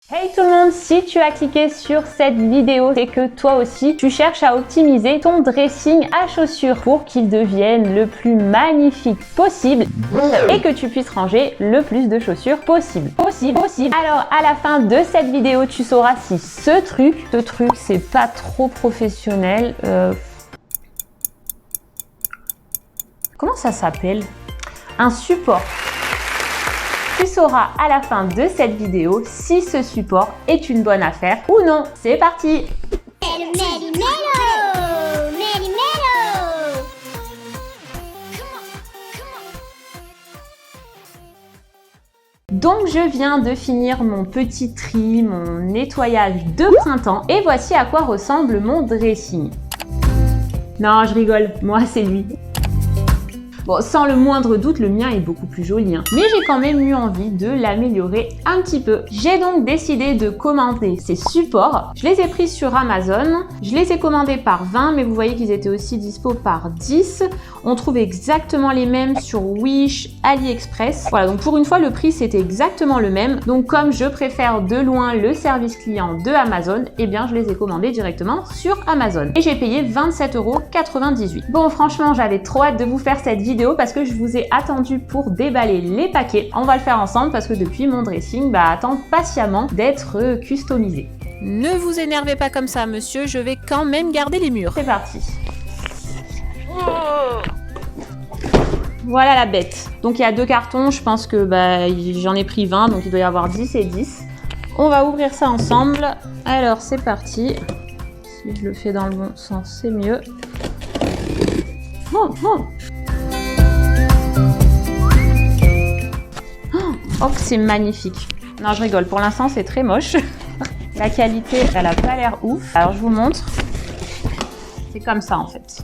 Hey tout le monde, si tu as cliqué sur cette vidéo, c'est que toi aussi tu cherches à optimiser ton dressing à chaussures pour qu'il devienne le plus magnifique possible et que tu puisses ranger le plus de chaussures possible. Alors à la fin de cette vidéo, tu sauras si ce truc c'est pas trop professionnel. Comment ça s'appelle? Un support. Tu sauras à la fin de cette vidéo si ce support est une bonne affaire ou non. C'est parti! Donc je viens de finir mon petit tri, mon nettoyage de printemps et voici à quoi ressemble mon dressing. Non, je rigole, moi c'est lui. Bon, sans le moindre doute, le mien est beaucoup plus joli, hein. Mais j'ai quand même eu envie de l'améliorer un petit peu. J'ai donc décidé de commander ces supports. Je les ai pris sur Amazon. Je les ai commandés par 20, mais vous voyez qu'ils étaient aussi dispo par 10. On trouve exactement les mêmes sur Wish, AliExpress. Voilà, donc pour une fois, le prix, c'était exactement le même. Donc comme je préfère de loin le service client de Amazon, eh bien, je les ai commandés directement sur Amazon. Et j'ai payé 27,98 €. Bon, franchement, j'avais trop hâte de vous faire cette vidéo parce que je vous ai attendu pour déballer les paquets. On va le faire ensemble parce que depuis mon dressing attend patiemment d'être customisé. Ne vous énervez pas comme ça, monsieur, je vais quand même garder les murs. C'est parti. Voilà la bête. Donc il y a 2 cartons, je pense que j'en ai pris 20, donc il doit y avoir 10 et 10. On va ouvrir ça ensemble. Alors c'est parti. Si je le fais dans le bon sens, c'est mieux. Oh, c'est magnifique. Non, je rigole. Pour l'instant, c'est très moche. La qualité, elle a pas l'air ouf. Alors, je vous montre. C'est comme ça, en fait.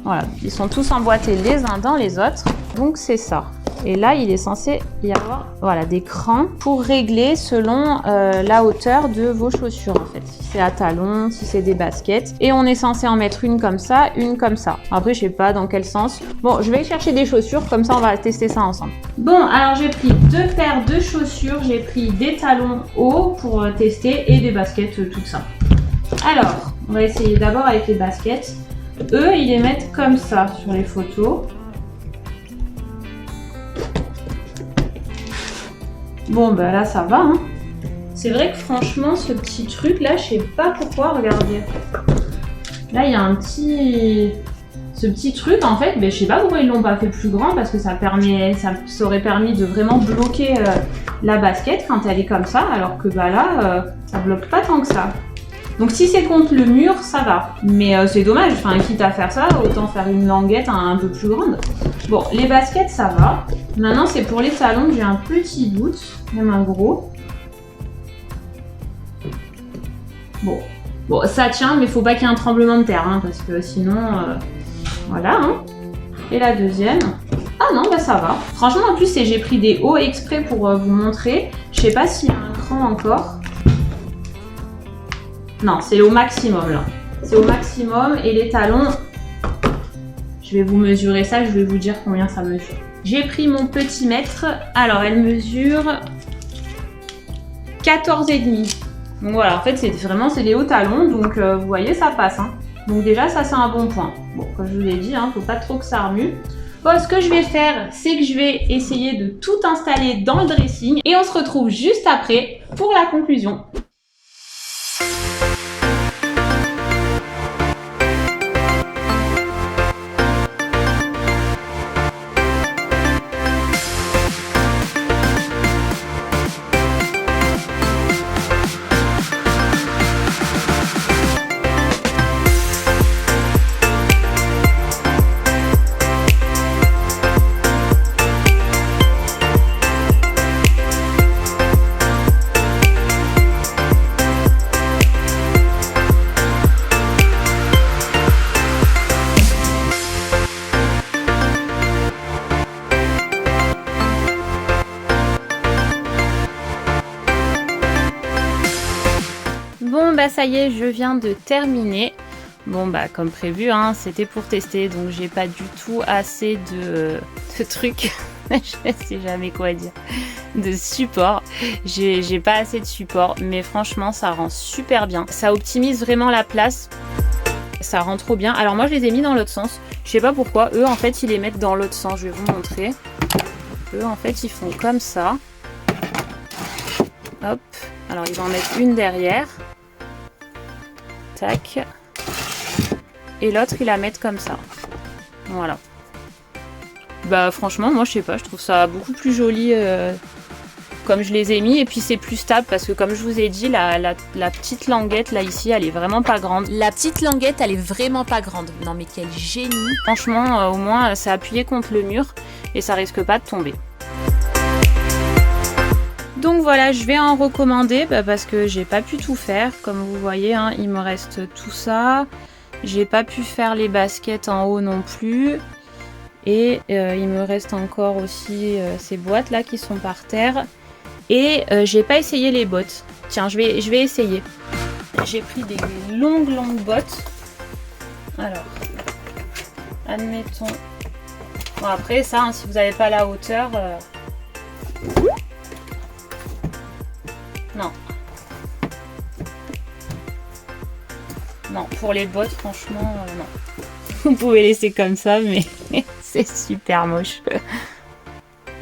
Voilà. Ils sont tous emboîtés les uns dans les autres. Donc, c'est ça. Et là, il est censé y avoir des crans pour régler selon la hauteur de vos chaussures, en fait. Si c'est à talons, si c'est des baskets. Et on est censé en mettre une comme ça, une comme ça. Après, je sais pas dans quel sens. Bon, je vais chercher des chaussures, comme ça, on va tester ça ensemble. Bon, alors j'ai pris 2 paires de chaussures. J'ai pris des talons hauts pour tester et des baskets, tout ça. Alors, on va essayer d'abord avec les baskets. Eux, ils les mettent comme ça sur les photos. Bon, là, ça va, hein. C'est vrai que franchement, ce petit truc là, je sais pas pourquoi, regardez. Là, il y a un petit... Ce petit truc, en fait, je sais pas pourquoi ils l'ont pas fait plus grand, parce que ça aurait permis de vraiment bloquer la basket quand elle est comme ça, alors que là, ça bloque pas tant que ça. Donc si c'est contre le mur, ça va. Mais c'est dommage, quitte à faire ça, autant faire une languette un peu plus grande. Bon, les baskets, ça va. Maintenant, c'est pour les talons que j'ai un petit doute, même un gros. Bon, ça tient, mais faut pas qu'il y ait un tremblement de terre, hein, parce que sinon, voilà. Hein. Et la deuxième, ah non, ça va. Franchement, en plus, j'ai pris des hauts exprès pour vous montrer. Je sais pas s'il y a un cran encore. Non, c'est au maximum là. C'est au maximum et les talons, je vais vous mesurer ça, je vais vous dire combien ça mesure. J'ai pris mon petit mètre. Alors, elle mesure 14,5. Donc voilà, en fait, c'est les hauts talons. Donc, vous voyez, ça passe. Hein. Donc déjà, ça, c'est un bon point. Bon, comme je vous l'ai dit, faut pas trop que ça remue. Bon, ce que je vais faire, c'est que je vais essayer de tout installer dans le dressing. Et on se retrouve juste après pour la conclusion. Bon, ça y est, je viens de terminer. Bon, comme prévu, hein, c'était pour tester, donc j'ai pas du tout assez de trucs. Je sais jamais quoi dire. De support. J'ai pas assez de support, mais franchement, ça rend super bien. Ça optimise vraiment la place. Ça rend trop bien. Alors moi, je les ai mis dans l'autre sens. Je sais pas pourquoi. Eux, en fait, ils les mettent dans l'autre sens. Je vais vous montrer. Eux, en fait, ils font comme ça. Hop. Alors, ils vont en mettre une derrière. Tac. Et l'autre, ils la mettent comme ça. Voilà. Bah franchement, moi je sais pas, je trouve ça beaucoup plus joli comme je les ai mis. Et puis c'est plus stable parce que comme je vous ai dit, la petite languette là ici, elle est vraiment pas grande. La petite languette, elle est vraiment pas grande. Non mais quel génie. Franchement, au moins c'est appuyé contre le mur et ça risque pas de tomber. Donc voilà, je vais en recommander parce que j'ai pas pu tout faire. Comme vous voyez, hein, il me reste tout ça. J'ai pas pu faire les baskets en haut non plus. Et il me reste encore aussi ces boîtes là qui sont par terre. Et j'ai pas essayé les bottes. Tiens, je vais essayer. J'ai pris des longues bottes. Alors, admettons. Bon après ça, hein, si vous n'avez pas la hauteur. Non. Non, pour les bottes, franchement, non. Vous pouvez laisser comme ça, mais c'est super moche.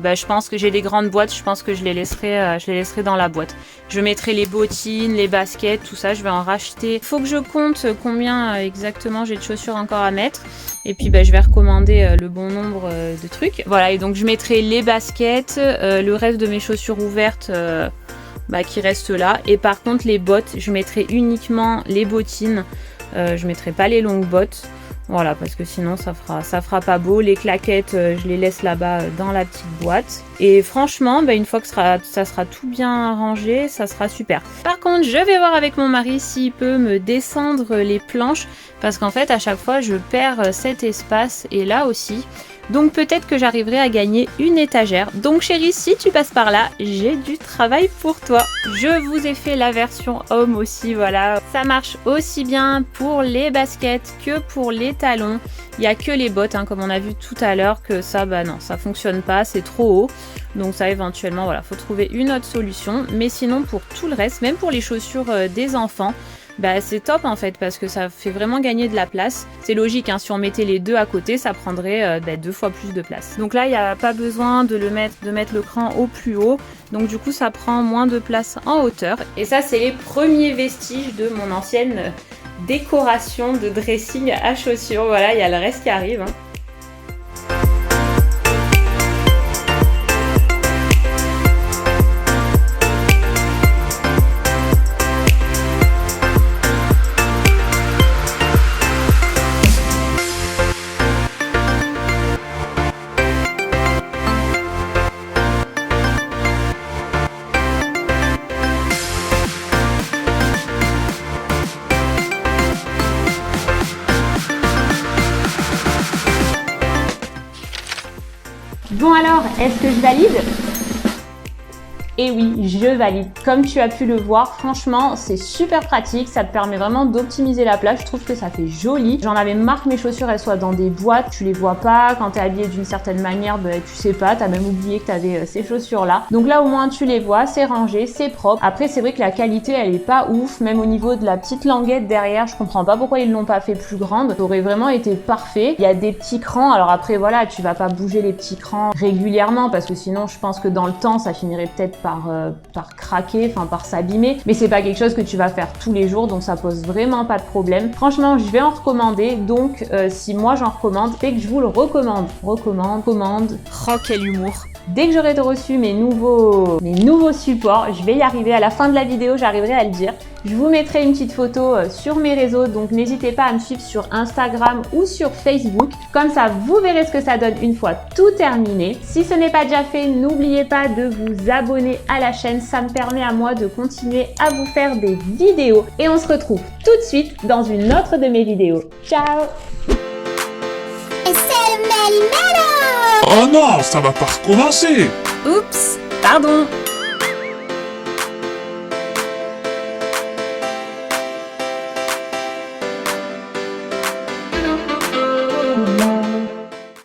Bah, je pense que j'ai des grandes boîtes, je pense que je les laisserai dans la boîte. Je mettrai les bottines, les baskets, tout ça, je vais en racheter. Faut que je compte combien exactement j'ai de chaussures encore à mettre. Et puis bah, je vais recommander le bon nombre de trucs. Voilà, et donc je mettrai les baskets, le reste de mes chaussures ouvertes qui restent là. Et par contre les bottes, je mettrai uniquement les bottines. Je mettrai pas les longues bottes. Voilà, parce que sinon ça fera pas beau. Les claquettes, je les laisse là-bas dans la petite boîte. Et franchement, une fois que ça sera tout bien rangé, ça sera super. Par contre, je vais voir avec mon mari s'il peut me descendre les planches. Parce qu'en fait, à chaque fois, je perds cet espace. Et là aussi. Donc peut-être que j'arriverai à gagner une étagère. Donc chérie, si tu passes par là, j'ai du travail pour toi. Je vous ai fait la version homme aussi, voilà. Ça marche aussi bien pour les baskets que pour les talons. Il n'y a que les bottes, hein, comme on a vu tout à l'heure, que ça, non, ça fonctionne pas, c'est trop haut. Donc ça, éventuellement, voilà, faut trouver une autre solution. Mais sinon, pour tout le reste, même pour les chaussures des enfants, c'est top en fait parce que ça fait vraiment gagner de la place. C'est logique, hein, si on mettait les deux à côté, ça prendrait 2 fois plus de place. Donc là, il n'y a pas besoin de mettre le cran au plus haut. Donc du coup, ça prend moins de place en hauteur. Et ça, c'est les premiers vestiges de mon ancienne décoration de dressing à chaussures. Voilà, il y a le reste qui arrive. Hein. Bon alors, est-ce que je valide ? Et oui, je valide. Comme tu as pu le voir, franchement, c'est super pratique. Ça te permet vraiment d'optimiser la place. Je trouve que ça fait joli. J'en avais marre que mes chaussures, elles soient dans des boîtes. Tu les vois pas. Quand tu es habillé d'une certaine manière, tu sais pas. Tu as même oublié que tu avais ces chaussures-là. Donc là, au moins, tu les vois. C'est rangé, c'est propre. Après, c'est vrai que la qualité, elle est pas ouf. Même au niveau de la petite languette derrière, je comprends pas pourquoi ils l'ont pas fait plus grande. Ça aurait vraiment été parfait. Il y a des petits crans. Alors après, voilà, tu vas pas bouger les petits crans régulièrement parce que sinon, je pense que dans le temps, ça finirait peut-être par craquer, par s'abîmer, mais c'est pas quelque chose que tu vas faire tous les jours, donc ça pose vraiment pas de problème. Franchement, je vais en recommander, donc si moi j'en recommande, c'est que je vous le recommande. Commande. Oh, quel humour! Dès que j'aurai reçu mes nouveaux supports, je vais y arriver. À la fin de la vidéo, j'arriverai à le dire. Je vous mettrai une petite photo sur mes réseaux, donc n'hésitez pas à me suivre sur Instagram ou sur Facebook. Comme ça, vous verrez ce que ça donne une fois tout terminé. Si ce n'est pas déjà fait, n'oubliez pas de vous abonner à la chaîne. Ça me permet à moi de continuer à vous faire des vidéos. Et on se retrouve tout de suite dans une autre de mes vidéos. Ciao! Et c'est le Méli-Mélo! Oh non, ça va pas recommencer! Oups, pardon!